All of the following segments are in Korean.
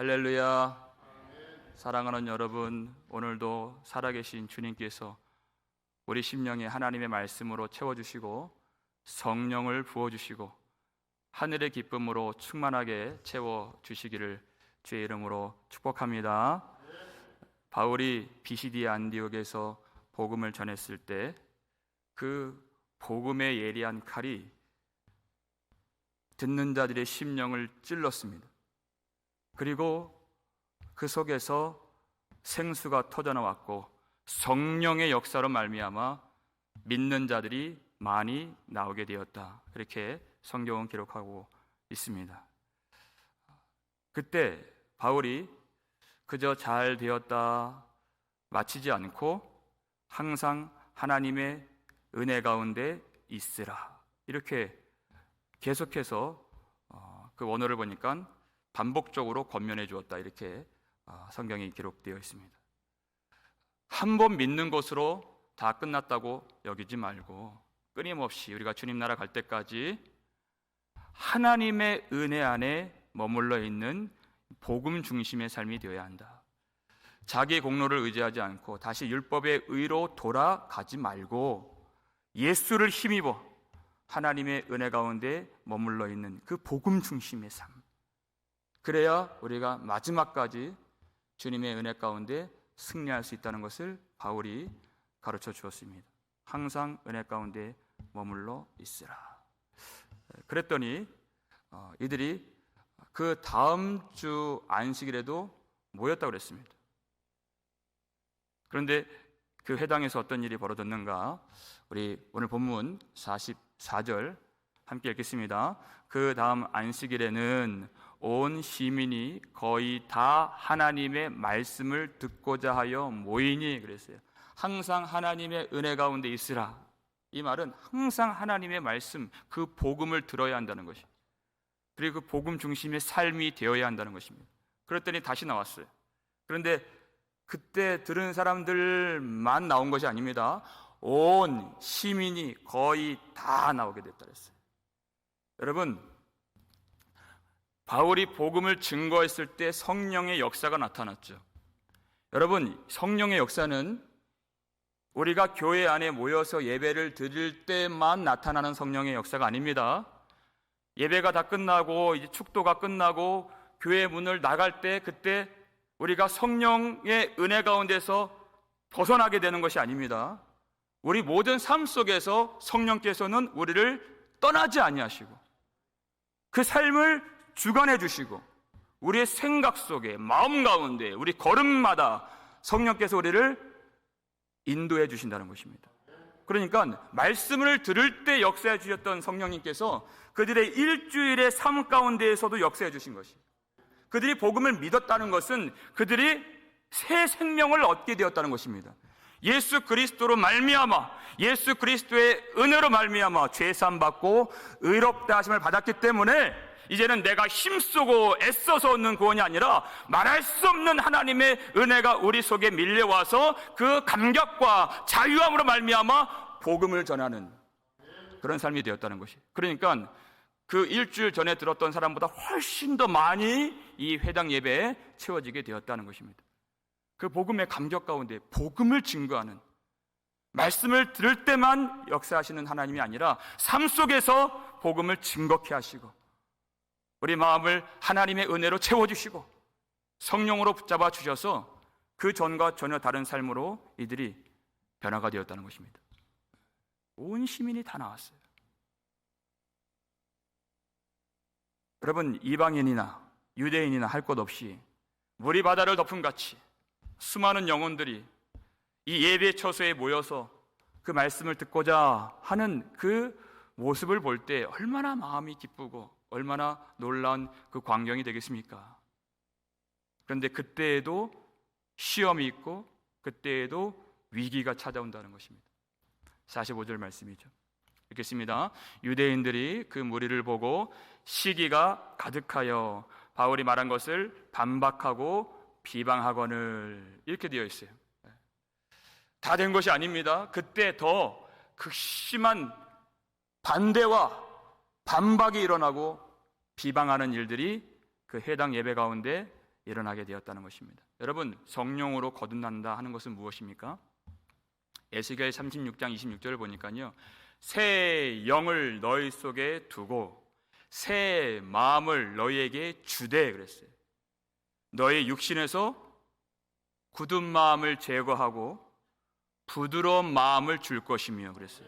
할렐루야. 사랑하는 여러분, 오늘도 살아계신 주님께서 우리 심령에 하나님의 말씀으로 채워주시고 성령을 부어주시고 하늘의 기쁨으로 충만하게 채워주시기를 주의 이름으로 축복합니다. 바울이 비시디아 안디옥에서 복음을 전했을 때 그 복음의 예리한 칼이 듣는 자들의 심령을 찔렀습니다. 그리고 그 속에서 생수가 터져나왔고 성령의 역사로 말미암아 믿는 자들이 많이 나오게 되었다. 이렇게 성경은 기록하고 있습니다. 그때 바울이 그저 잘 되었다 마치지 않고 항상 하나님의 은혜 가운데 있으라, 이렇게 계속해서 그 원어를 보니까 반복적으로 권면해 주었다, 이렇게 성경이 기록되어 있습니다. 한 번 믿는 것으로 다 끝났다고 여기지 말고 끊임없이 우리가 주님 나라 갈 때까지 하나님의 은혜 안에 머물러 있는 복음 중심의 삶이 되어야 한다. 자기의 공로를 의지하지 않고 다시 율법의 의로 돌아가지 말고 예수를 힘입어 하나님의 은혜 가운데 머물러 있는 그 복음 중심의 삶, 그래야 우리가 마지막까지 주님의 은혜 가운데 승리할 수 있다는 것을 바울이 가르쳐 주었습니다. 항상 은혜 가운데 머물러 있으라. 그랬더니 이들이 그 다음 주 안식일에도 모였다고 그랬습니다. 그런데 그 회당에서 어떤 일이 벌어졌는가? 우리 오늘 본문 44절 함께 읽겠습니다. 그 다음 안식일에는 온 시민이 거의 다 하나님의 말씀을 듣고자 하여 모이니, 그랬어요. 항상 하나님의 은혜 가운데 있으라. 이 말은 항상 하나님의 말씀, 그 복음을 들어야 한다는 것이, 그리고 그 복음 중심의 삶이 되어야 한다는 것입니다. 그랬더니 다시 나왔어요. 그런데 그때 들은 사람들만 나온 것이 아닙니다. 온 시민이 거의 다 나오게 됐다 그랬어요. 여러분, 바울이 복음을 증거했을 때 성령의 역사가 나타났죠. 여러분, 성령의 역사는 우리가 교회 안에 모여서 예배를 드릴 때만 나타나는 성령의 역사가 아닙니다. 예배가 다 끝나고 이제 축도가 끝나고 교회 문을 나갈 때, 그때 우리가 성령의 은혜 가운데서 벗어나게 되는 것이 아닙니다. 우리 모든 삶 속에서 성령께서는 우리를 떠나지 아니하시고 그 삶을 주관해 주시고 우리의 생각 속에, 마음 가운데, 우리 걸음마다 성령께서 우리를 인도해 주신다는 것입니다. 그러니까 말씀을 들을 때 역사해 주셨던 성령님께서 그들의 일주일의 삶 가운데에서도 역사해 주신 것이, 그들이 복음을 믿었다는 것은 그들이 새 생명을 얻게 되었다는 것입니다. 예수 그리스도로 말미암아, 예수 그리스도의 은혜로 말미암아 죄사함 받고 의롭다 하심을 받았기 때문에 이제는 내가 힘쓰고 애써서 얻는 구원이 아니라 말할 수 없는 하나님의 은혜가 우리 속에 밀려와서 그 감격과 자유함으로 말미암아 복음을 전하는 그런 삶이 되었다는 것이, 그러니까 그 일주일 전에 들었던 사람보다 훨씬 더 많이 이 회당 예배에 채워지게 되었다는 것입니다. 그 복음의 감격 가운데 복음을 증거하는, 말씀을 들을 때만 역사하시는 하나님이 아니라 삶 속에서 복음을 증거케 하시고 우리 마음을 하나님의 은혜로 채워주시고 성령으로 붙잡아 주셔서 그 전과 전혀 다른 삶으로 이들이 변화가 되었다는 것입니다. 온 시민이 다 나왔어요. 여러분, 이방인이나 유대인이나 할 것 없이 물이 바다를 덮은 같이 수많은 영혼들이 이 예배 처소에 모여서 그 말씀을 듣고자 하는 그 모습을 볼 때 얼마나 마음이 기쁘고 얼마나 놀라운 그 광경이 되겠습니까? 그런데 그때에도 시험이 있고 그때에도 위기가 찾아온다는 것입니다. 45절 말씀이죠. 읽겠습니다. 유대인들이 그 무리를 보고 시기가 가득하여 바울이 말한 것을 반박하고 비방하거늘, 이렇게 되어 있어요. 다 된 것이 아닙니다. 그때 더 극심한 반대와 반박이 일어나고 비방하는 일들이 그 해당 예배 가운데 일어나게 되었다는 것입니다. 여러분, 성령으로 거듭난다 하는 것은 무엇입니까? 에스겔 36장 26절을 보니까요, 새 영을 너희 속에 두고 새 마음을 너희에게 주되 그랬어요. 너희 육신에서 굳은 마음을 제거하고 부드러운 마음을 줄 것이며 그랬어요.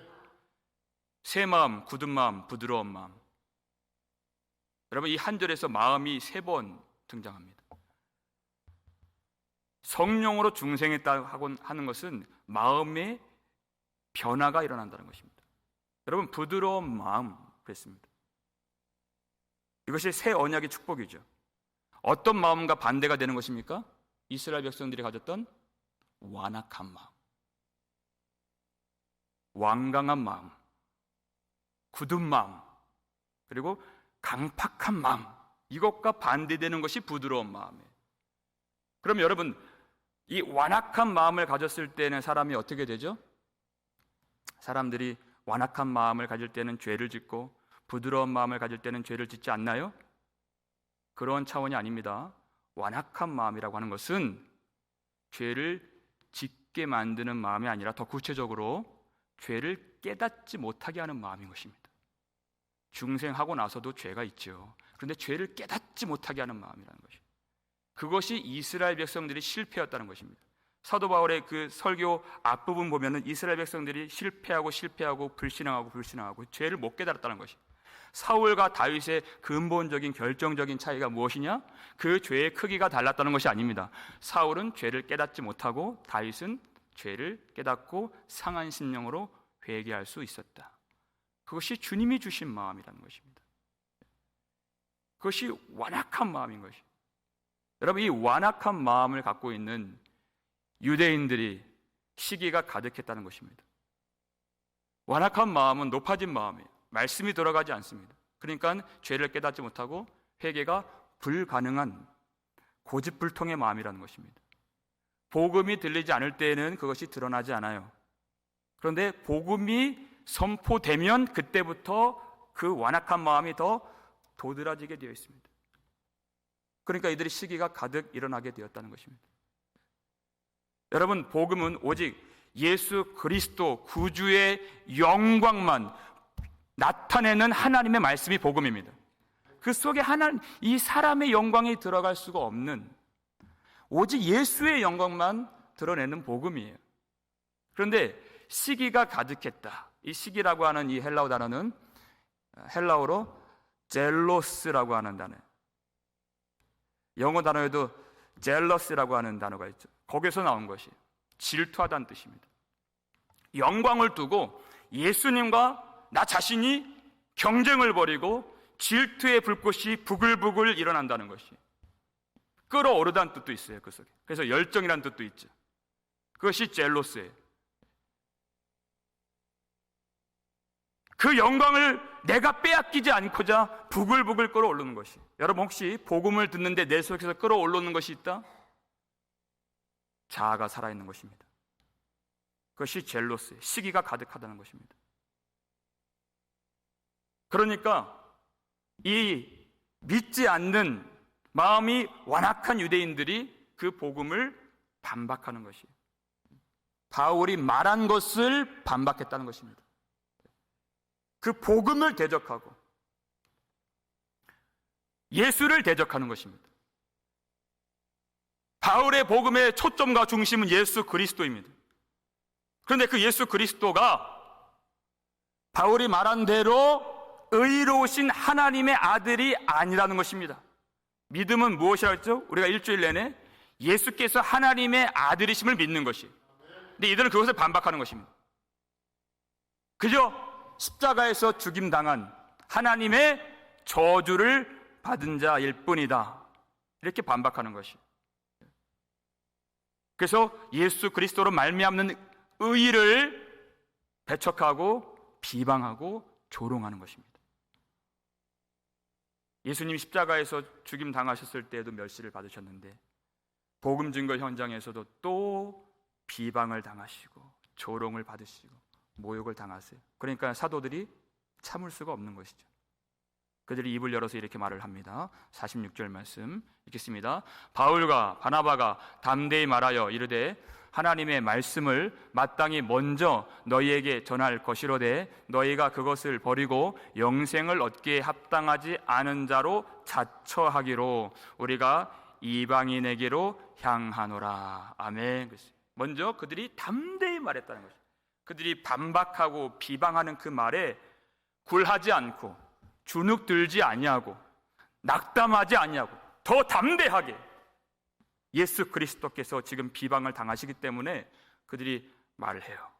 새 마음, 굳은 마음, 부드러운 마음. 여러분, 이 한 절에서 마음이 3번 등장합니다. 성령으로 중생했다 하는 것은 마음의 변화가 일어난다는 것입니다. 여러분, 부드러운 마음 그랬습니다. 이것이 새 언약의 축복이죠. 어떤 마음과 반대가 되는 것입니까? 이스라엘 백성들이 가졌던 완악한 마음, 완강한 마음, 굳은 마음, 그리고 강팍한 마음, 이것과 반대되는 것이 부드러운 마음이에요. 그럼 여러분, 이 완악한 마음을 가졌을 때는 사람이 어떻게 되죠? 사람들이 완악한 마음을 가질 때는 죄를 짓고 부드러운 마음을 가질 때는 죄를 짓지 않나요? 그런 차원이 아닙니다. 완악한 마음이라고 하는 것은 죄를 짓게 만드는 마음이 아니라 더 구체적으로 죄를 깨닫지 못하게 하는 마음인 것입니다. 중생하고 나서도 죄가 있죠. 그런데 죄를 깨닫지 못하게 하는 마음이라는 것입니다. 그것이 이스라엘 백성들이 실패였다는 것입니다. 사도 바울의 그 설교 앞부분 보면은 이스라엘 백성들이 실패하고 불신앙하고 죄를 못 깨달았다는 것입니다. 사울과 다윗의 근본적인 결정적인 차이가 무엇이냐? 그 죄의 크기가 달랐다는 것이 아닙니다. 사울은 죄를 깨닫지 못하고 다윗은 죄를 깨닫고 상한 심령으로 회개할 수 있었다. 그것이 주님이 주신 마음이라는 것입니다. 그것이 완악한 마음인 것입니다. 여러분, 이 완악한 마음을 갖고 있는 유대인들이 시기가 가득했다는 것입니다. 완악한 마음은 높아진 마음이에요. 말씀이 돌아가지 않습니다. 그러니까 죄를 깨닫지 못하고 회개가 불가능한 고집불통의 마음이라는 것입니다. 복음이 들리지 않을 때에는 그것이 드러나지 않아요. 그런데 복음이 선포되면 그때부터 그 완악한 마음이 더 도드라지게 되어 있습니다. 그러니까 이들이 시기가 가득 일어나게 되었다는 것입니다. 여러분, 복음은 오직 예수 그리스도 구주의 영광만 나타내는 하나님의 말씀이 복음입니다. 그 속에 이 사람의 영광이 들어갈 수가 없는, 오직 예수의 영광만 드러내는 복음이에요. 그런데 시기가 가득했다. 이 시기라고 하는 이 헬라어 단어는 헬라어로 젤로스라고 하는 단어예요. 영어 단어에도 젤러스라고 하는 단어가 있죠. 거기서 나온 것이 질투하다는 뜻입니다. 영광을 두고 예수님과 나 자신이 경쟁을 벌이고 질투의 불꽃이 부글부글 일어난다는 것이, 끓어오르다는 뜻도 있어요. 그 속에. 그래서 열정이라는 뜻도 있죠. 그것이 젤로스예요. 그 영광을 내가 빼앗기지 않고자 부글부글 끓어오르는 것이, 여러분 혹시 복음을 듣는데 내 속에서 끓어오르는 것이 있다? 자아가 살아있는 것입니다. 그것이 젤로스예요. 시기가 가득하다는 것입니다. 그러니까 이 믿지 않는 마음이 완악한 유대인들이 그 복음을 반박하는 것이에요. 바울이 말한 것을 반박했다는 것입니다. 그 복음을 대적하고 예수를 대적하는 것입니다. 바울의 복음의 초점과 중심은 예수 그리스도입니다. 그런데 그 예수 그리스도가 바울이 말한 대로 의로우신 하나님의 아들이 아니라는 것입니다. 믿음은 무엇이라고 했죠? 우리가 일주일 내내 예수께서 하나님의 아들이심을 믿는 것이. 근데 이들은 그것을 반박하는 것입니다. 그저 십자가에서 죽임당한 하나님의 저주를 받은 자일 뿐이다, 이렇게 반박하는 것이. 그래서 예수 그리스도로 말미암는 의의를 배척하고 비방하고 조롱하는 것입니다. 예수님 십자가에서 죽임당하셨을 때에도 멸시를 받으셨는데 복음 증거 현장에서도 또 비방을 당하시고 조롱을 받으시고 모욕을 당하세요. 그러니까 사도들이 참을 수가 없는 것이죠. 그들이 입을 열어서 이렇게 말을 합니다. 46절 말씀 읽겠습니다. 바울과 바나바가 담대히 말하여 이르되 하나님의 말씀을 마땅히 먼저 너희에게 전할 것이로되 너희가 그것을 버리고 영생을 얻기에 합당하지 않은 자로 자처하기로 우리가 이방인에게로 향하노라. 아멘. 먼저 그들이 담대히 말했다는 것입니다. 그들이 반박하고 비방하는 그 말에 굴하지 않고 주눅 들지 아니하고 낙담하지 아니하고 더 담대하게 예수 그리스도께서 지금 비방을 당하시기 때문에 그들이 말을 해요.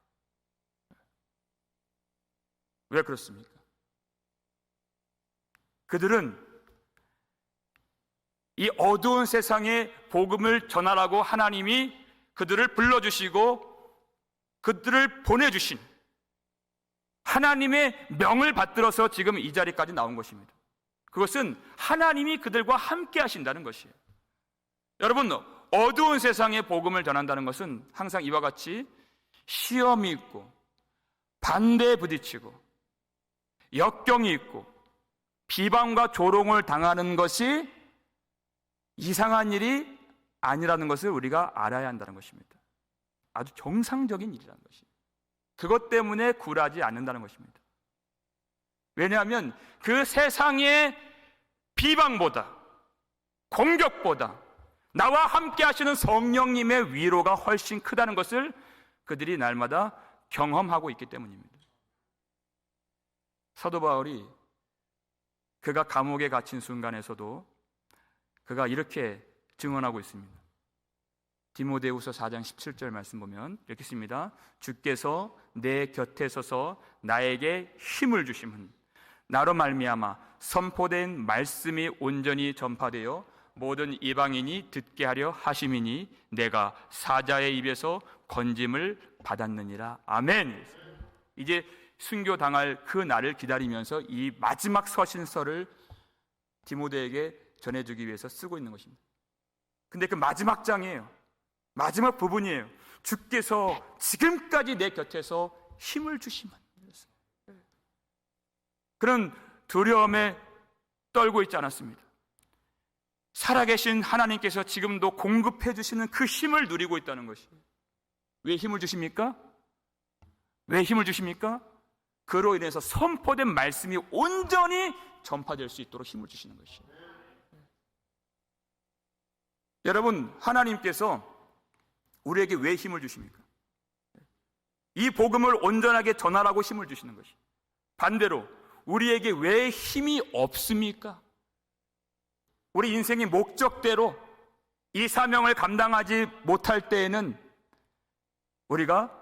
왜 그렇습니까? 그들은 이 어두운 세상에 복음을 전하라고 하나님이 그들을 불러주시고 그들을 보내주신 하나님의 명을 받들어서 지금 이 자리까지 나온 것입니다. 그것은 하나님이 그들과 함께 하신다는 것이에요. 여러분, 어두운 세상에 복음을 전한다는 것은 항상 이와 같이 시험이 있고 반대에 부딪히고 역경이 있고 비방과 조롱을 당하는 것이 이상한 일이 아니라는 것을 우리가 알아야 한다는 것입니다. 아주 정상적인 일이라는 것입니다. 그것 때문에 굴하지 않는다는 것입니다. 왜냐하면 그 세상의 비방보다 공격보다 나와 함께 하시는 성령님의 위로가 훨씬 크다는 것을 그들이 날마다 경험하고 있기 때문입니다. 사도 바울이 그가 감옥에 갇힌 순간에서도 그가 이렇게 증언하고 있습니다. 디모데후서 4장 17절 말씀 보면 이렇게 씁니다. 주께서 내 곁에 서서 나에게 힘을 주심은 나로 말미암아 선포된 말씀이 온전히 전파되어 모든 이방인이 듣게 하려 하심이니 내가 사자의 입에서 건짐을 받았느니라. 아멘. 이제 순교당할 그 날을 기다리면서 이 마지막 서신서를 디모데에게 전해주기 위해서 쓰고 있는 것입니다. 근데 그 마지막 장이에요. 마지막 부분이에요. 주께서 지금까지 내 곁에서 힘을 주시면, 그런 두려움에 떨고 있지 않았습니다. 살아계신 하나님께서 지금도 공급해 주시는 그 힘을 누리고 있다는 것이에요. 왜 힘을 주십니까? 왜 힘을 주십니까? 그로 인해서 선포된 말씀이 온전히 전파될 수 있도록 힘을 주시는 것이에요. 여러분, 하나님께서 우리에게 왜 힘을 주십니까? 이 복음을 온전하게 전하라고 힘을 주시는 것이. 반대로 우리에게 왜 힘이 없습니까? 우리 인생의 목적대로 이 사명을 감당하지 못할 때에는 우리가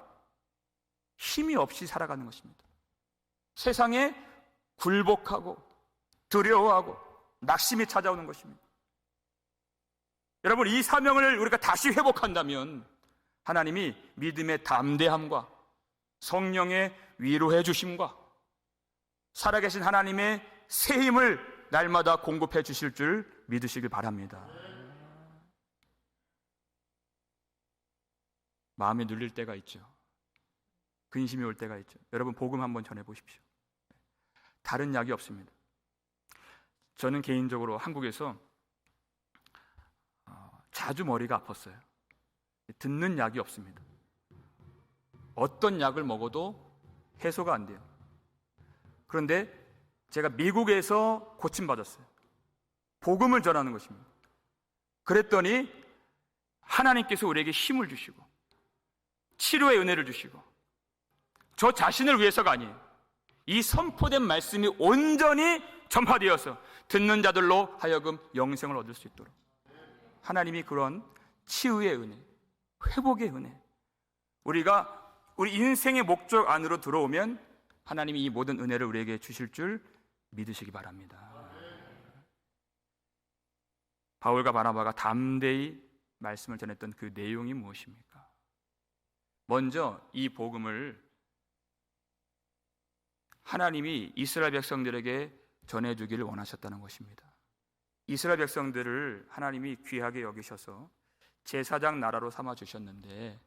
힘이 없이 살아가는 것입니다. 세상에 굴복하고 두려워하고 낙심이 찾아오는 것입니다. 여러분, 이 사명을 우리가 다시 회복한다면 하나님이 믿음의 담대함과 성령의 위로해 주심과 살아계신 하나님의 새 힘을 날마다 공급해 주실 줄 믿으시길 바랍니다. 마음이 눌릴 때가 있죠. 근심이 올 때가 있죠. 여러분, 복음 한번 전해 보십시오. 다른 약이 없습니다. 저는 개인적으로 한국에서 자주 머리가 아팠어요. 듣는 약이 없습니다. 어떤 약을 먹어도 해소가 안 돼요. 그런데 제가 미국에서 고침받았어요. 복음을 전하는 것입니다. 그랬더니 하나님께서 우리에게 힘을 주시고 치료의 은혜를 주시고 저 자신을 위해서가 아니에요. 이 선포된 말씀이 온전히 전파되어서 듣는 자들로 하여금 영생을 얻을 수 있도록 하나님이 그런 치유의 은혜, 회복의 은혜, 우리가 우리 인생의 목적 안으로 들어오면 하나님이 이 모든 은혜를 우리에게 주실 줄 믿으시기 바랍니다. 바울과 바나바가 담대히 말씀을 전했던 그 내용이 무엇입니까? 먼저 이 복음을 하나님이 이스라엘 백성들에게 전해주기를 원하셨다는 것입니다. 이스라엘 백성들을 하나님이 귀하게 여기셔서 제사장 나라로 삼아주셨는데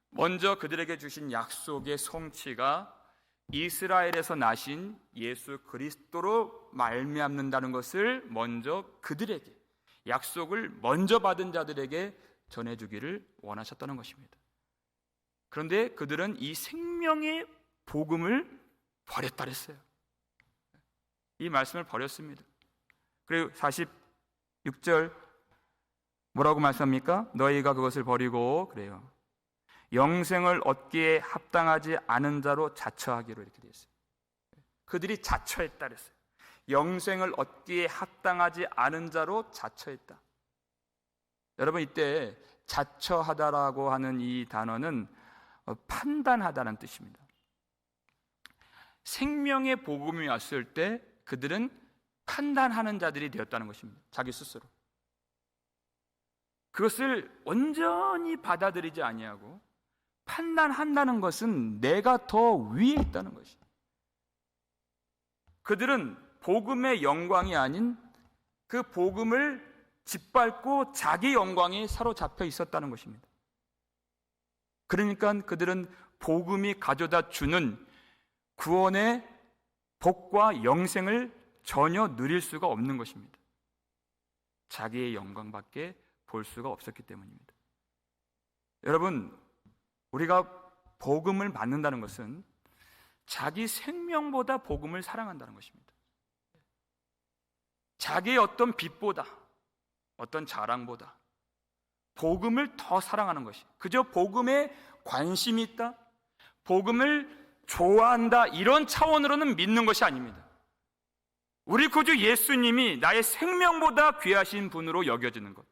먼저 그들에게 주신 약속의 성취가 이스라엘에서 나신 예수 그리스도로 말미암는다는 것을 먼저 그들에게, 약속을 먼저 받은 자들에게 전해주기를 원하셨다는 것입니다. 그런데 그들은 이 생명의 복음을 버렸다 그랬어요. 이 말씀을 버렸습니다. 그리고 46절 뭐라고 말씀합니까? 너희가 그것을 버리고, 그래요, 영생을 얻기에 합당하지 않은 자로 자처하기로, 이렇게 되어 있어요. 그들이 자처했다 그랬어요. 영생을 얻기에 합당하지 않은 자로 자처했다. 여러분, 이때 자처하다라고 하는 이 단어는 판단하다는 뜻입니다. 생명의 복음이 왔을 때 그들은 판단하는 자들이 되었다는 것입니다. 자기 스스로 그것을 온전히 받아들이지 아니하고 판단한다는 것은 내가 더 위에 있다는 것입니다. 그들은 복음의 영광이 아닌 그 복음을 짓밟고 자기 영광에 사로잡혀 있었다는 것입니다. 그러니까 그들은 복음이 가져다 주는 구원의 복과 영생을 전혀 누릴 수가 없는 것입니다. 자기의 영광밖에 볼 수가 없었기 때문입니다. 여러분, 우리가 복음을 받는다는 것은 자기 생명보다 복음을 사랑한다는 것입니다. 자기의 어떤 빚보다, 어떤 자랑보다 복음을 더 사랑하는 것이, 그저 복음에 관심이 있다, 복음을 좋아한다, 이런 차원으로는 믿는 것이 아닙니다. 우리 구주 예수님이 나의 생명보다 귀하신 분으로 여겨지는 것,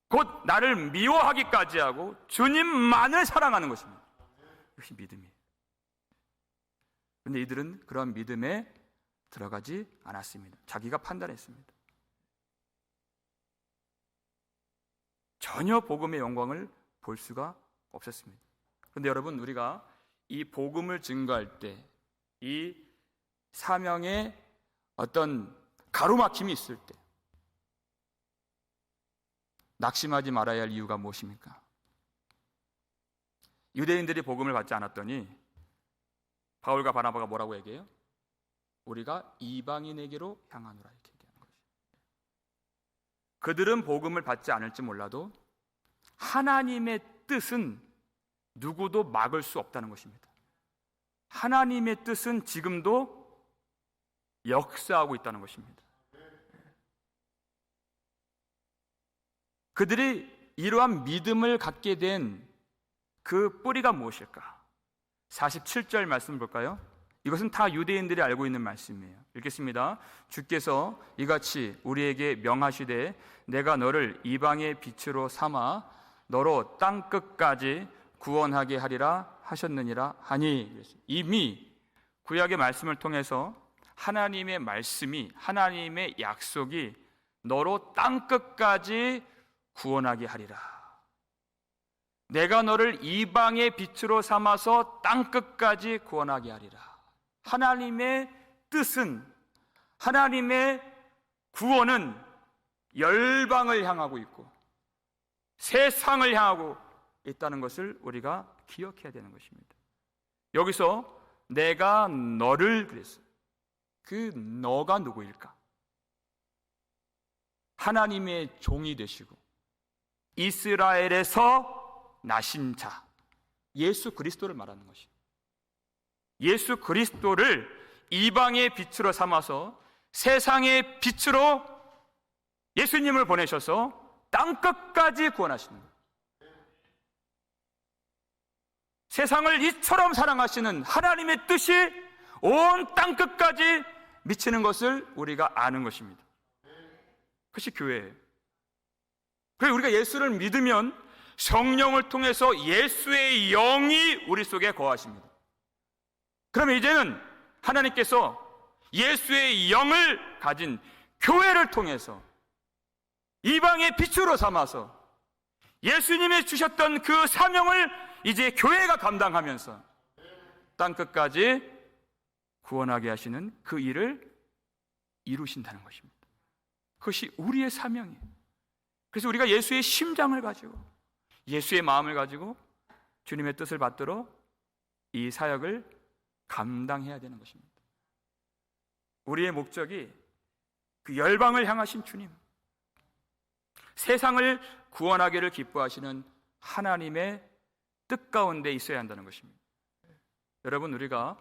곧 나를 미워하기까지 하고 주님만을 사랑하는 것입니다. 이것이 믿음이에요. 그런데 이들은 그런 믿음에 들어가지 않았습니다. 자기가 판단했습니다. 전혀 복음의 영광을 볼 수가 없었습니다. 그런데 여러분, 우리가 이 복음을 증거할 때 이 사명에 어떤 가로막힘이 있을 때 낙심하지 말아야 할 이유가 무엇입니까? 유대인들이 복음을 받지 않았더니 바울과 바나바가 뭐라고 얘기해요? 우리가 이방인에게로 향하노라, 이렇게 얘기하는 거죠. 그들은 복음을 받지 않을지 몰라도 하나님의 뜻은 누구도 막을 수 없다는 것입니다. 하나님의 뜻은 지금도 역사하고 있다는 것입니다. 그들이 이러한 믿음을 갖게 된 그 뿌리가 무엇일까? 47절 말씀 볼까요? 이것은 다 유대인들이 알고 있는 말씀이에요. 읽겠습니다. 주께서 이같이 우리에게 명하시되 내가 너를 이방의 빛으로 삼아 너로 땅 끝까지 구원하게 하리라 하셨느니라 하니, 이미 구약의 말씀을 통해서 하나님의 말씀이, 하나님의 약속이 너로 땅 끝까지 구원하게 하리라. 내가 너를 이방의 빛으로 삼아서 땅 끝까지 구원하게 하리라. 하나님의 뜻은, 하나님의 구원은 열방을 향하고 있고 세상을 향하고 있다는 것을 우리가 기억해야 되는 것입니다. 여기서 내가 너를 그랬어요. 그 너가 누구일까? 하나님의 종이 되시고 이스라엘에서 나신 자, 예수 그리스도를 말하는 것입니다. 예수 그리스도를 이방의 빛으로 삼아서 세상의 빛으로 예수님을 보내셔서 땅끝까지 구원하시는 거예요. 세상을 이처럼 사랑하시는 하나님의 뜻이 온 땅끝까지 미치는 것을 우리가 아는 것입니다. 그것이 교회예요. 그래서 우리가 예수를 믿으면 성령을 통해서 예수의 영이 우리 속에 거하십니다. 그러면 이제는 하나님께서 예수의 영을 가진 교회를 통해서 이방의 빛으로 삼아서 예수님이 주셨던 그 사명을 이제 교회가 감당하면서 땅끝까지 구원하게 하시는 그 일을 이루신다는 것입니다. 그것이 우리의 사명이에요. 그래서 우리가 예수의 심장을 가지고 예수의 마음을 가지고 주님의 뜻을 받들어 이 사역을 감당해야 되는 것입니다. 우리의 목적이 그 열방을 향하신 주님, 세상을 구원하기를 기뻐하시는 하나님의 뜻 가운데 있어야 한다는 것입니다. 여러분, 우리가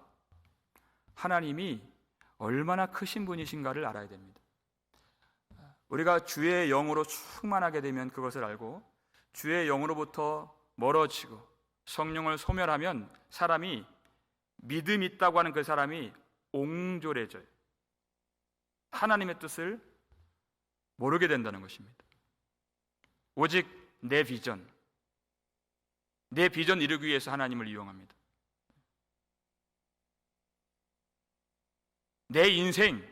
하나님이 얼마나 크신 분이신가를 알아야 됩니다. 우리가 주의 영으로 충만하게 되면 그것을 알고, 주의 영으로부터 멀어지고 성령을 소멸하면 사람이, 믿음 있다고 하는 그 사람이 옹졸해져요. 하나님의 뜻을 모르게 된다는 것입니다. 오직 내 비전 이루기 위해서 하나님을 이용합니다. 내 인생,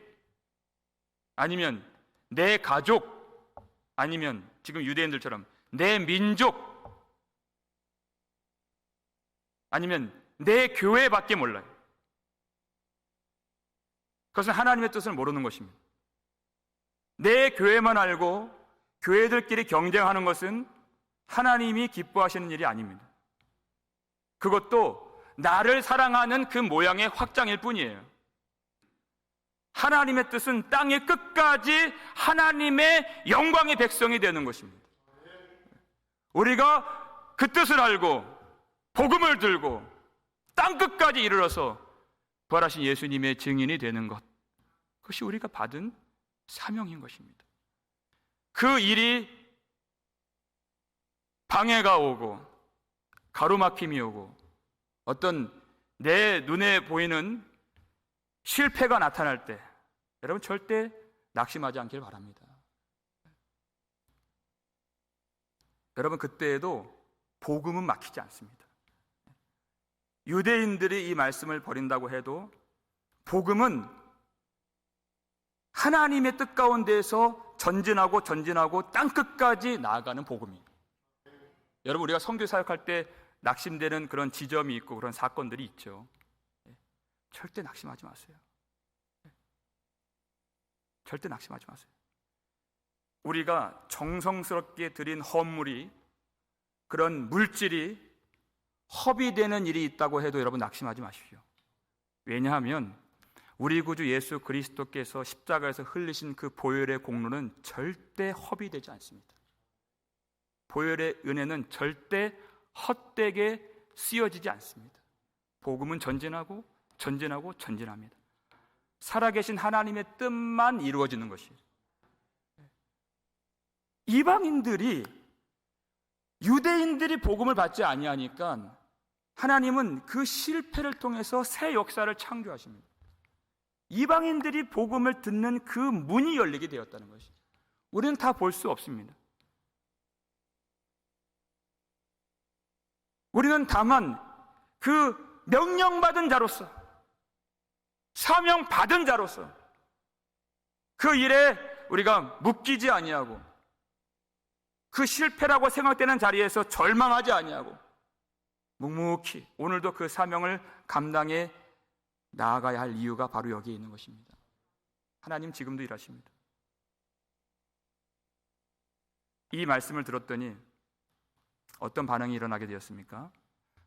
아니면 내 가족, 아니면 지금 유대인들처럼 내 민족, 아니면 내 교회밖에 몰라요. 그것은 하나님의 뜻을 모르는 것입니다. 내 교회만 알고 교회들끼리 경쟁하는 것은 하나님이 기뻐하시는 일이 아닙니다. 그것도 나를 사랑하는 그 모양의 확장일 뿐이에요. 하나님의 뜻은 땅의 끝까지 하나님의 영광의 백성이 되는 것입니다. 우리가 그 뜻을 알고 복음을 들고 땅 끝까지 이르러서 부활하신 예수님의 증인이 되는 것, 그것이 우리가 받은 사명인 것입니다. 그 일이 방해가 오고 가로막힘이 오고 어떤 내 눈에 보이는 실패가 나타날 때, 여러분 절대 낙심하지 않길 바랍니다. 여러분, 그때에도 복음은 막히지 않습니다. 유대인들이 이 말씀을 버린다고 해도 복음은 하나님의 뜻 가운데에서 전진하고 땅끝까지 나아가는 복음이에요. 여러분, 우리가 선교 사역할 때 낙심되는 그런 지점이 있고 그런 사건들이 있죠. 절대 낙심하지 마세요. 절대 낙심하지 마세요. 우리가 정성스럽게 드린 헌물이, 그런 물질이 허비되는 일이 있다고 해도 여러분 낙심하지 마십시오. 왜냐하면 우리 구주 예수 그리스도께서 십자가에서 흘리신 그 보혈의 공로는 절대 허비되지 않습니다. 보혈의 은혜는 절대 헛되게 쓰여지지 않습니다. 복음은 전진합니다. 살아계신 하나님의 뜻만 이루어지는 것이에요. 유대인들이 복음을 받지 아니하니까 하나님은 그 실패를 통해서 새 역사를 창조하십니다. 이방인들이 복음을 듣는 그 문이 열리게 되었다는 것이죠. 우리는 다 볼 수 없습니다. 우리는 다만 그 명령받은 자로서, 사명받은 자로서 그 일에 우리가 묶이지 아니하고, 그 실패라고 생각되는 자리에서 절망하지 아니하고 묵묵히 오늘도 그 사명을 감당해 나아가야 할 이유가 바로 여기에 있는 것입니다. 하나님 지금도 일하십니다. 이 말씀을 들었더니 어떤 반응이 일어나게 되었습니까?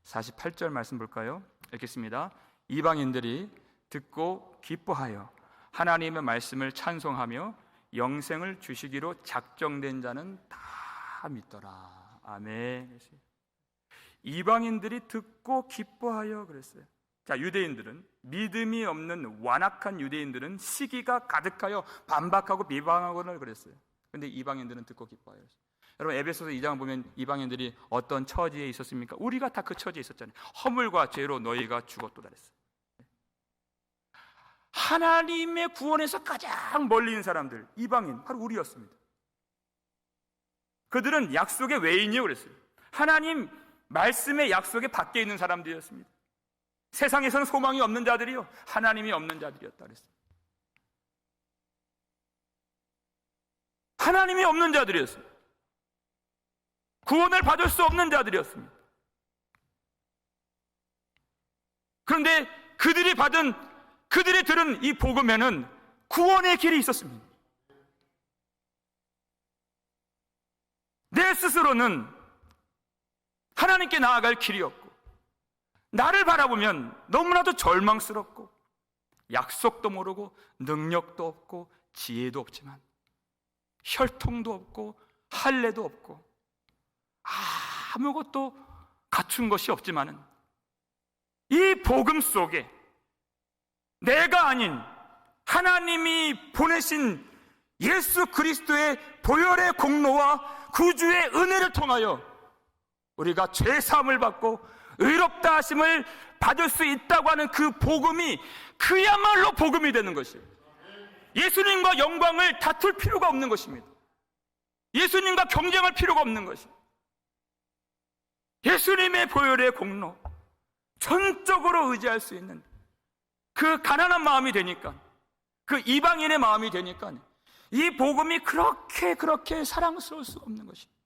48절 말씀 볼까요? 읽겠습니다. 이방인들이 듣고 기뻐하여 하나님의 말씀을 찬송하며 영생을 주시기로 작정된 자는 다 믿더라. 아멘. 이방인들이 듣고 기뻐하여 그랬어요. 자, 유대인들은, 믿음이 없는 완악한 유대인들은 시기가 가득하여 반박하고 비방하고는 그랬어요. 그런데 이방인들은 듣고 기뻐하여. 여러분, 에베소서 2장 보면 이방인들이 어떤 처지에 있었습니까? 우리가 다 그 처지에 있었잖아요. 허물과 죄로 너희가 죽었도다 그랬어요. 하나님의 구원에서 가장 멀리 있는 사람들, 이방인, 바로 우리였습니다. 그들은 약속의 외인이요 그랬어요. 하나님 말씀의 약속에 밖에 있는 사람들이었습니다. 세상에서는 소망이 없는 자들이요, 하나님이 없는 자들이었다 그랬어요. 하나님이 없는 자들이었어요. 구원을 받을 수 없는 자들이었습니다. 그런데 그들이 들은 이 복음에는 구원의 길이 있었습니다. 내 스스로는 하나님께 나아갈 길이 없고, 나를 바라보면 너무나도 절망스럽고 약속도 모르고 능력도 없고 지혜도 없지만 혈통도 없고 할례도 없고 아무것도 갖춘 것이 없지만은 이 복음 속에 내가 아닌 하나님이 보내신 예수 그리스도의 보혈의 공로와 구주의 은혜를 통하여 우리가 죄 사함을 받고 의롭다 하심을 받을 수 있다고 하는 그 복음이 그야말로 복음이 되는 것이에요. 예수님과 영광을 다툴 필요가 없는 것입니다. 예수님과 경쟁할 필요가 없는 것입니다. 예수님의 보혈의 공로, 전적으로 의지할 수 있는 그 가난한 마음이 되니까, 그 이방인의 마음이 되니까 이 복음이 그렇게 사랑스러울 수가 없는 것입니다.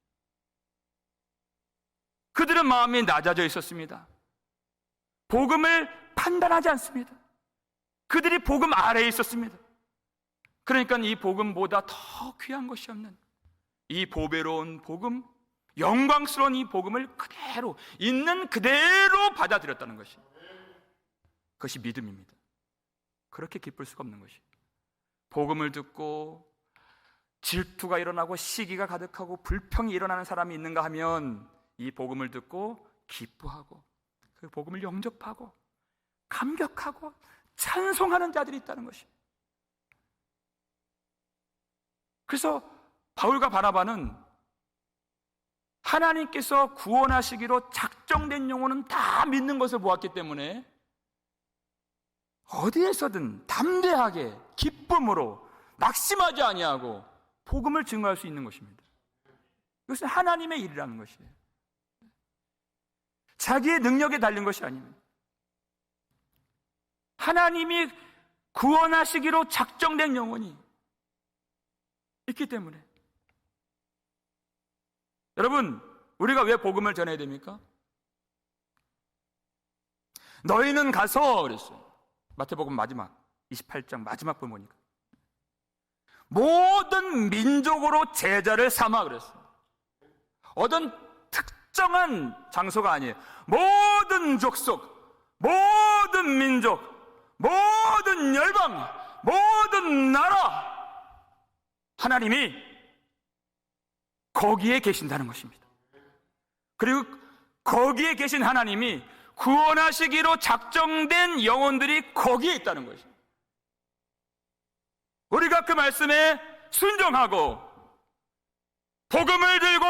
그들은 마음이 낮아져 있었습니다. 복음을 판단하지 않습니다. 그들이 복음 아래에 있었습니다. 그러니까 이 복음보다 더 귀한 것이 없는 이 보배로운 복음, 영광스러운 이 복음을 그대로 있는 그대로 받아들였다는 것이, 그것이 믿음입니다. 그렇게 기쁠 수가 없는 것이, 복음을 듣고 질투가 일어나고 시기가 가득하고 불평이 일어나는 사람이 있는가 하면 이 복음을 듣고 기뻐하고 그 복음을 영접하고 감격하고 찬송하는 자들이 있다는 것이. 그래서 바울과 바나바는 하나님께서 구원하시기로 작정된 영혼은 다 믿는 것을 보았기 때문에 어디에서든 담대하게 기쁨으로 낙심하지 아니하고 복음을 증거할 수 있는 것입니다. 이것은 하나님의 일이라는 것이에요. 자기의 능력에 달린 것이 아닙니다. 하나님이 구원하시기로 작정된 영혼이 있기 때문에. 여러분, 우리가 왜 복음을 전해야 됩니까? 너희는 가서 그랬어요. 마태복음 마지막 28장 마지막 부분 보니까 모든 민족으로 제자를 삼아 그랬어요. 어떤 특정한 장소가 아니에요. 모든 족속, 모든 민족, 모든 열방, 모든 나라, 하나님이 거기에 계신다는 것입니다. 그리고 거기에 계신 하나님이 구원하시기로 작정된 영혼들이 거기에 있다는 것입니다. 우리가 그 말씀에 순종하고 복음을 들고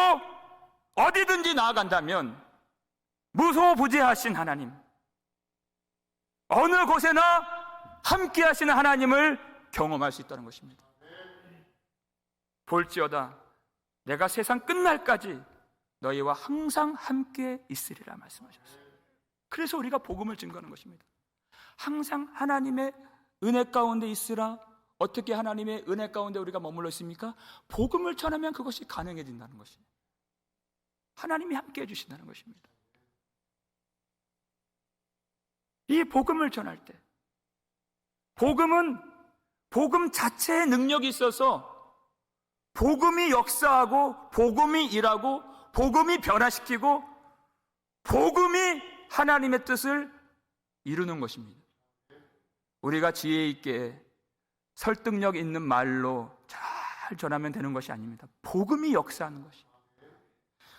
어디든지 나아간다면 무소부재하신 하나님, 어느 곳에나 함께 하시는 하나님을 경험할 수 있다는 것입니다. 볼지어다 내가 세상 끝날까지 너희와 항상 함께 있으리라 말씀하셨어요. 그래서 우리가 복음을 증거하는 것입니다. 항상 하나님의 은혜 가운데 있으라. 어떻게 하나님의 은혜 가운데 우리가 머물러 있습니까? 복음을 전하면 그것이 가능해진다는 것입니다. 하나님이 함께 해주신다는 것입니다. 이 복음을 전할 때, 복음은 복음 자체의 능력이 있어서 복음이 역사하고 복음이 일하고 복음이 변화시키고 복음이 하나님의 뜻을 이루는 것입니다. 우리가 지혜 있게 설득력 있는 말로 잘 전하면 되는 것이 아닙니다. 복음이 역사하는 것이.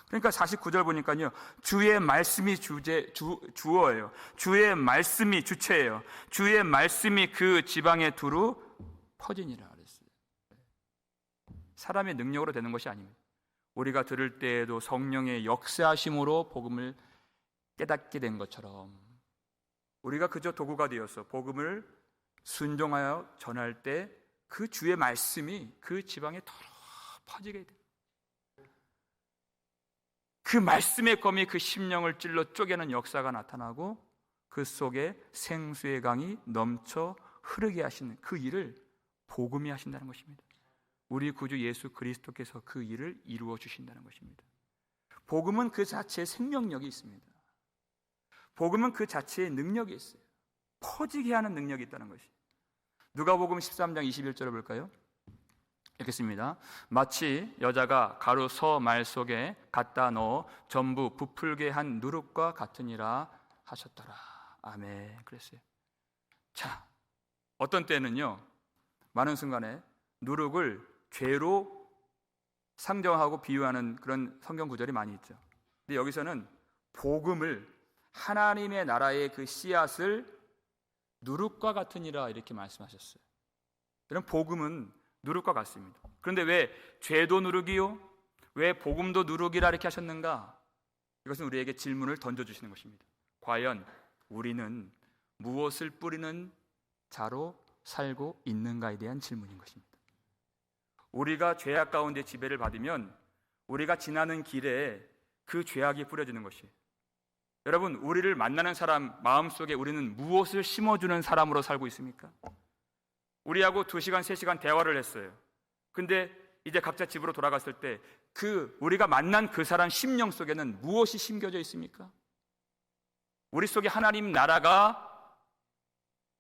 그러니까 49절 보니까요, 주의 말씀이 주어예요. 주의 말씀이 주체예요. 주의 말씀이 그 지방에 두루 퍼지니라 그랬어요. 사람의 능력으로 되는 것이 아닙니다. 우리가 들을 때에도 성령의 역사하심으로 복음을 깨닫게 된 것처럼 우리가 그저 도구가 되어서 복음을 순종하여 전할 때 그 주의 말씀이 그 지방에 더 퍼지게 돼요. 그 말씀의 검이 그 심령을 찔러 쪼개는 역사가 나타나고 그 속에 생수의 강이 넘쳐 흐르게 하시는 그 일을 복음이 하신다는 것입니다. 우리 구주 예수 그리스도께서 그 일을 이루어 주신다는 것입니다. 복음은 그 자체의 생명력이 있습니다. 복음은 그 자체의 능력이 있어요. 퍼지게 하는 능력이 있다는 것이. 누가복음 13장 21절을 볼까요? 읽겠습니다. 마치 여자가 가루 서 말 속에 갖다 넣어 전부 부풀게 한 누룩과 같으니라 하셨더라. 아멘. 그랬어요. 자, 어떤 때는요, 많은 순간에 누룩을 죄로 상정하고 비유하는 그런 성경 구절이 많이 있죠. 근데 여기서는 복음을, 하나님의 나라의 그 씨앗을 누룩과 같으니라 이렇게 말씀하셨어요. 이런 복음은 누룩과 같습니다. 그런데 왜 죄도 누룩이요? 왜 복음도 누룩이라 이렇게 하셨는가? 이것은 우리에게 질문을 던져주시는 것입니다. 과연 우리는 무엇을 뿌리는 자로 살고 있는가에 대한 질문인 것입니다. 우리가 죄악 가운데 지배를 받으면 우리가 지나는 길에 그 죄악이 뿌려지는 것이에요. 여러분, 우리를 만나는 사람 마음속에 우리는 무엇을 심어주는 사람으로 살고 있습니까? 우리하고 2시간, 3시간 대화를 했어요. 근데 이제 각자 집으로 돌아갔을 때 우리가 만난 그 사람 심령 속에는 무엇이 심겨져 있습니까? 우리 속에 하나님 나라가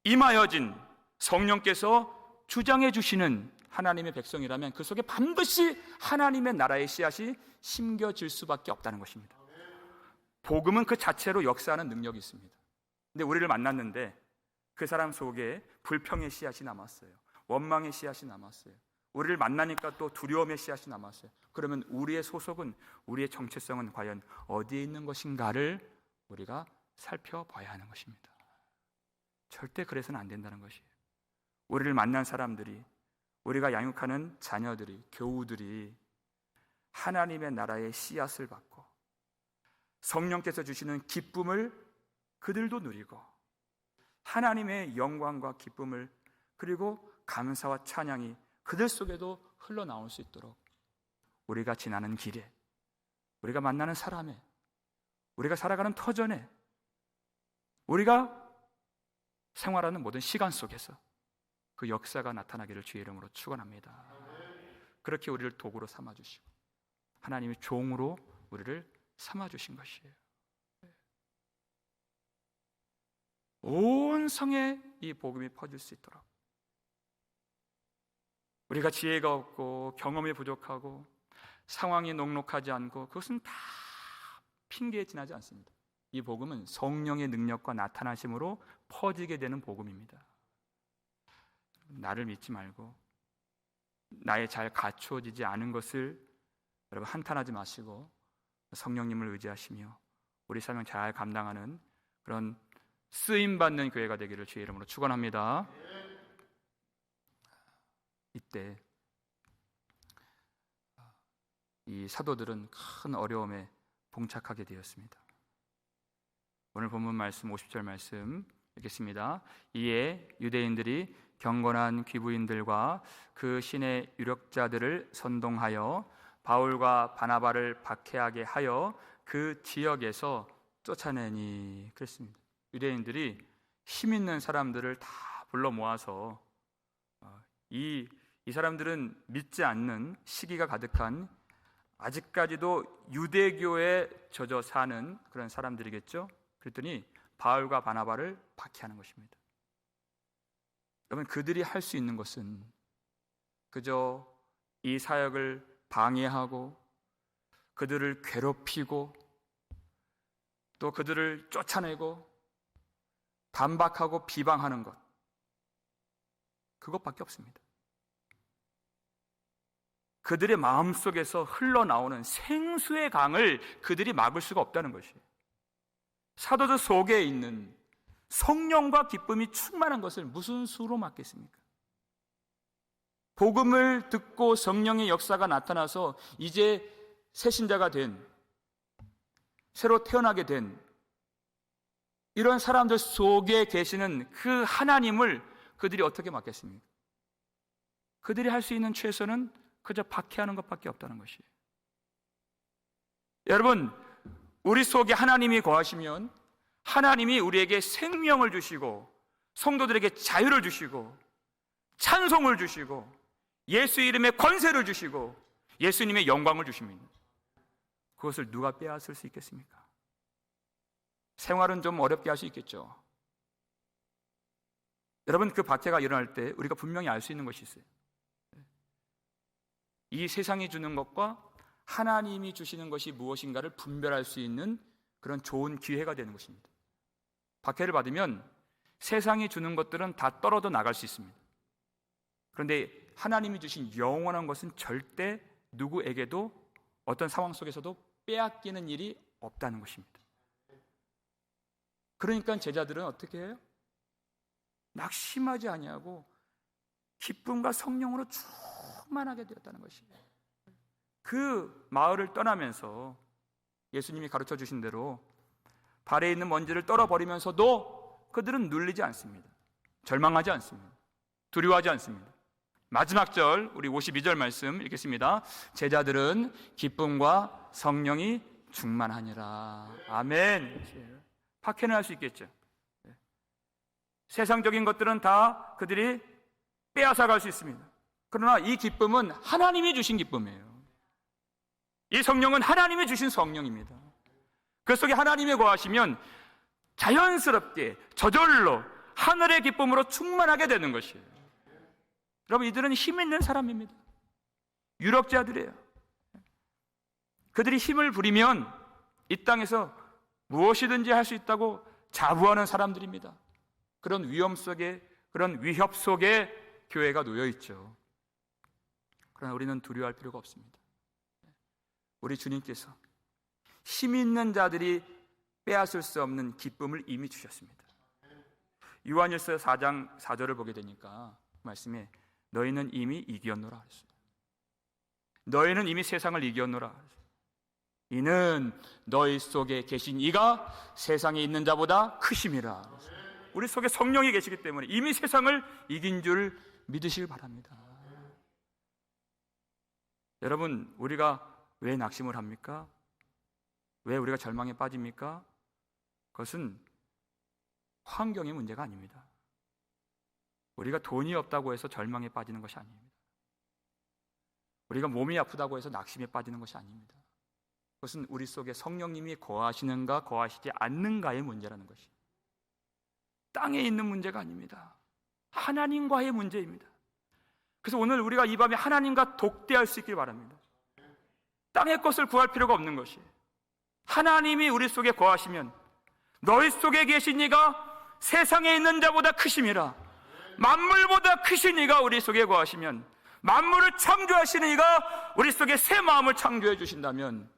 임하여진 성령께서 주장해 주시는 하나님의 백성이라면 그 속에 반드시 하나님의 나라의 씨앗이 심겨질 수밖에 없다는 것입니다. 복음은 그 자체로 역사하는 능력이 있습니다. 근데 우리를 만났는데 그 사람 속에 불평의 씨앗이 남았어요. 원망의 씨앗이 남았어요. 우리를 만나니까 또 두려움의 씨앗이 남았어요. 그러면 우리의 소속은, 우리의 정체성은 과연 어디에 있는 것인가를 우리가 살펴봐야 하는 것입니다. 절대 그래서는 안 된다는 것이에요. 우리를 만난 사람들이, 우리가 양육하는 자녀들이, 교우들이 하나님의 나라의 씨앗을 받고 성령께서 주시는 기쁨을 그들도 누리고 하나님의 영광과 기쁨을, 그리고 감사와 찬양이 그들 속에도 흘러나올 수 있도록 우리가 지나는 길에, 우리가 만나는 사람에, 우리가 살아가는 터전에, 우리가 생활하는 모든 시간 속에서 그 역사가 나타나기를 주의 이름으로 축원합니다. 그렇게 우리를 도구로 삼아주시고 하나님의 종으로 우리를 삼아주신 것이에요. 온 성에 이 복음이 퍼질 수 있도록, 우리가 지혜가 없고 경험이 부족하고 상황이 녹록하지 않고 그것은 다 핑계에 지나지 않습니다. 이 복음은 성령의 능력과 나타나심으로 퍼지게 되는 복음입니다. 나를 믿지 말고 나의 잘 갖추어지지 않은 것을 여러분 한탄하지 마시고 성령님을 의지하시며 우리 사명 잘 감당하는 그런 쓰임받는 교회가 되기를 주의 이름으로 축원합니다. 이때 이 사도들은 큰 어려움에 봉착하게 되었습니다. 오늘 본문 말씀 50절 말씀 읽겠습니다. 이에 유대인들이 경건한 귀부인들과 그 신의 유력자들을 선동하여 바울과 바나바를 박해하게 하여 그 지역에서 쫓아내니, 그랬습니다. 유대인들이 힘 있는 사람들을 다 불러 모아서 이 사람들은 믿지 않는 시기가 가득한, 아직까지도 유대교에 젖어 사는 그런 사람들이겠죠. 그랬더니 바울과 바나바를 박해하는 것입니다. 여러분, 그들이 할 수 있는 것은 그저 이 사역을 방해하고 그들을 괴롭히고 또 그들을 쫓아내고 반박하고 비방하는 것, 그것밖에 없습니다. 그들의 마음속에서 흘러나오는 생수의 강을 그들이 막을 수가 없다는 것이에요. 사도들 속에 있는 성령과 기쁨이 충만한 것을 무슨 수로 막겠습니까? 복음을 듣고 성령의 역사가 나타나서 이제 새신자가 된, 새로 태어나게 된 이런 사람들 속에 계시는 그 하나님을 그들이 어떻게 막겠습니까? 그들이 할 수 있는 최선은 그저 박해하는 것밖에 없다는 것이에요. 여러분, 우리 속에 하나님이 거하시면 하나님이 우리에게 생명을 주시고 성도들에게 자유를 주시고 찬송을 주시고 예수 이름의 권세를 주시고 예수님의 영광을 주십니다. 그것을 누가 빼앗을 수 있겠습니까? 생활은 좀 어렵게 할 수 있겠죠. 여러분, 그 박해가 일어날 때 우리가 분명히 알 수 있는 것이 있어요. 이 세상이 주는 것과 하나님이 주시는 것이 무엇인가를 분별할 수 있는 그런 좋은 기회가 되는 것입니다. 박해를 받으면 세상이 주는 것들은 다 떨어져 나갈 수 있습니다. 그런데 하나님이 주신 영원한 것은 절대 누구에게도 어떤 상황 속에서도 빼앗기는 일이 없다는 것입니다. 그러니까 제자들은 어떻게 해요? 낙심하지 아니하고 기쁨과 성령으로 충만하게 되었다는 것이에요. 그 마을을 떠나면서 예수님이 가르쳐 주신 대로 발에 있는 먼지를 떨어버리면서도 그들은 눌리지 않습니다. 절망하지 않습니다. 두려워하지 않습니다. 마지막 절, 우리 52절 말씀 읽겠습니다. 제자들은 기쁨과 성령이 충만하니라. 아멘. 박해는 할 수 있겠죠. 세상적인 것들은 다 그들이 빼앗아 갈 수 있습니다. 그러나 이 기쁨은 하나님이 주신 기쁨이에요. 이 성령은 하나님이 주신 성령입니다. 그 속에 하나님이 거하시면 자연스럽게 저절로 하늘의 기쁨으로 충만하게 되는 것이에요. 여러분, 이들은 힘 있는 사람입니다. 유력자들이에요. 그들이 힘을 부리면 이 땅에서 무엇이든지 할 수 있다고 자부하는 사람들입니다. 그런 위험 속에, 그런 위협 속에 교회가 놓여 있죠. 그러나 우리는 두려워할 필요가 없습니다. 우리 주님께서 힘 있는 자들이 빼앗을 수 없는 기쁨을 이미 주셨습니다. 요한일서 4장 4절을 보게 되니까 말씀에 너희는 이미 이기었노라 하셨어요. 너희는 이미 세상을 이기었노라 하셨어요. 이는 너희 속에 계신 이가 세상에 있는 자보다 크심이라. 우리 속에 성령이 계시기 때문에 이미 세상을 이긴 줄 믿으시길 바랍니다. 여러분, 우리가 왜 낙심을 합니까? 왜 우리가 절망에 빠집니까? 그것은 환경의 문제가 아닙니다. 우리가 돈이 없다고 해서 절망에 빠지는 것이 아닙니다. 우리가 몸이 아프다고 해서 낙심에 빠지는 것이 아닙니다. 그것은 우리 속에 성령님이 거하시는가 거하시지 않는가의 문제라는 것이, 땅에 있는 문제가 아닙니다. 하나님과의 문제입니다. 그래서 오늘 우리가 이 밤에 하나님과 독대할 수 있길 바랍니다. 땅의 것을 구할 필요가 없는 것이, 하나님이 우리 속에 거하시면 너희 속에 계신 이가 세상에 있는 자보다 크심이라. 만물보다 크신 이가 우리 속에 거하시면, 만물을 창조하시는 이가 우리 속에 새 마음을 창조해 주신다면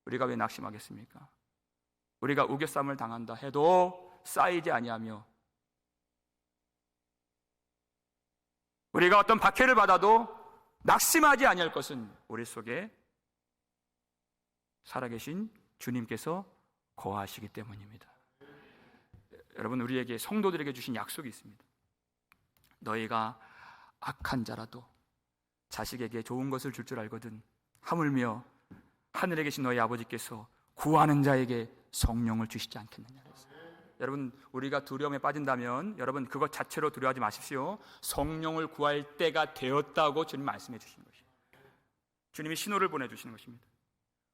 우리가 왜 낙심하겠습니까? 우리가 우겨쌈을 당한다 해도 쌓이지 아니하며, 우리가 어떤 박해를 받아도 낙심하지 아니할 것은 우리 속에 살아계신 주님께서 거하시기 때문입니다. 여러분, 우리에게, 성도들에게 주신 약속이 있습니다. 너희가 악한 자라도 자식에게 좋은 것을 줄 줄 알거든 하물며 하늘에 계신 너희 아버지께서 구하는 자에게 성령을 주시지 않겠느냐. 여러분, 우리가 두려움에 빠진다면 여러분 그것 자체로 두려워하지 마십시오. 성령을 구할 때가 되었다고 주님 말씀해 주시는 것입니다. 주님이 신호를 보내주시는 것입니다.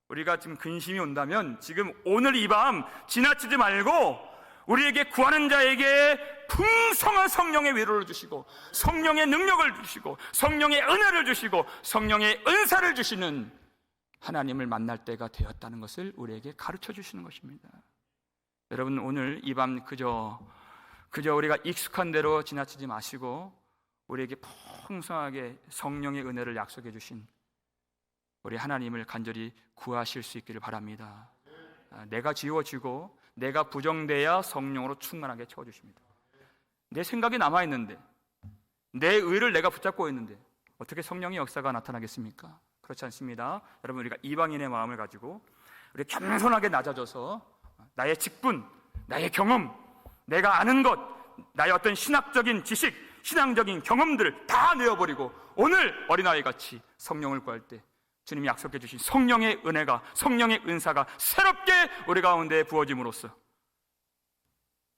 우리가 지금 근심이 온다면 지금 오늘 이 밤 지나치지 말고 우리에게 구하는 자에게 풍성한 성령의 위로를 주시고 성령의 능력을 주시고 성령의 은혜를 주시고 성령의 은사를 주시는 하나님을 만날 때가 되었다는 것을 우리에게 가르쳐 주시는 것입니다. 여러분, 오늘 이 밤 그저 우리가 익숙한 대로 지나치지 마시고 우리에게 풍성하게 성령의 은혜를 약속해 주신 우리 하나님을 간절히 구하실 수 있기를 바랍니다. 내가 지워지고 내가 부정돼야 성령으로 충만하게 채워주십니다. 내 생각이 남아있는데, 내 의를 내가 붙잡고 있는데 어떻게 성령의 역사가 나타나겠습니까? 그렇지 않습니다. 여러분, 우리가 이방인의 마음을 가지고 우리 겸손하게 낮아져서 나의 직분, 나의 경험, 내가 아는 것, 나의 어떤 신학적인 지식, 신앙적인 경험들을 다 내어버리고 오늘 어린아이같이 성령을 구할 때 주님이 약속해 주신 성령의 은혜가, 성령의 은사가 새롭게 우리 가운데 부어짐으로써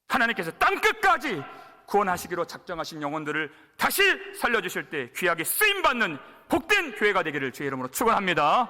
하나님께서 땅끝까지 구원하시기로 작정하신 영혼들을 다시 살려주실 때 귀하게 쓰임받는 복된 교회가 되기를 주의 이름으로 축원합니다.